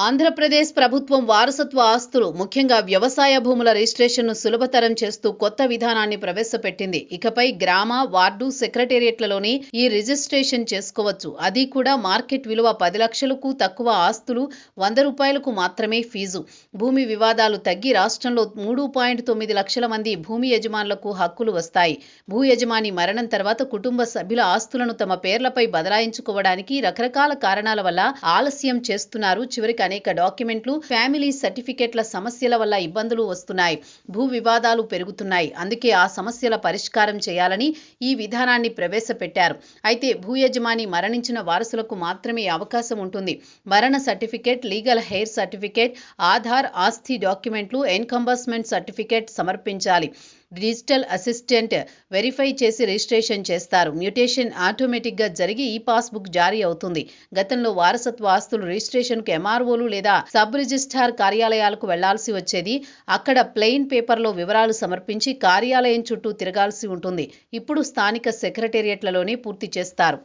ఆంధ్రప్రదేశ్ ప్రభుత్వం వారసత్వ ఆస్తులు ముఖ్యంగా వ్యవసాయ భూముల రిజిస్ట్రేషన్ను సులభతరం చేస్తూ కొత్త విధానాన్ని ప్రవేశపెట్టింది. ఇకపై గ్రామ, వార్డు సెక్రటేరియట్లలోనే ఈ రిజిస్ట్రేషన్ చేసుకోవచ్చు. అది కూడా మార్కెట్ విలువ 10 లక్షలకు తక్కువ ఆస్తులు 100 రూపాయలకు మాత్రమే ఫీజు. భూమి వివాదాలు తగ్గి రాష్ట్రంలో 3.9 లక్షల మంది భూమి యజమానులకు హక్కులు వస్తాయి. భూ యజమాని మరణం తర్వాత కుటుంబ సభ్యుల ఆస్తులను తమ పేర్లపై బదలాయించుకోవడానికి రకరకాల కారణాల వల్ల ఆలస్యం చేస్తున్నారు. చివరికి అనేక డాక్యుమెంట్లు, ఫ్యామిలీ సర్టిఫికెట్ల సమస్యల వల్ల ఇబ్బందులు వస్తున్నాయి. భూ వివాదాలు పెరుగుతున్నాయి. అందుకే ఆ సమస్యల పరిష్కారం చేయాలని ఈ విధానాన్ని ప్రవేశపెట్టారు. అయితే భూ యజమాని మరణించిన వారసులకు మాత్రమే అవకాశం ఉంటుంది. మరణ certificate, legal heir certificate, Aadhaar, ఆస్తి డాక్యుమెంట్లు, ఎన్కంబర్స్మెంట్ సర్టిఫికెట్ సమర్పించాలి. డిజిటల్ అసిస్టెంట్ వెరిఫై చేసి రిజిస్ట్రేషన్ చేస్తారు. మ్యూటేషన్ ఆటోమేటిక్గా జరిగి ఈ పాస్బుక్ జారీ అవుతుంది. గతంలో వారసత్వ ఆస్తులు రిజిస్ట్రేషన్కు ఎంఆర్ఓలు లేదా సబ్ రిజిస్ట్రార్ కార్యాలయాలకు వెళ్లాల్సి వచ్చేది. అక్కడ ప్లెయిన్ పేపర్లో వివరాలు సమర్పించి కార్యాలయం చుట్టూ తిరగాల్సి ఉంటుంది. ఇప్పుడు స్థానిక సెక్రటేరియట్లలోనే పూర్తి చేస్తారు.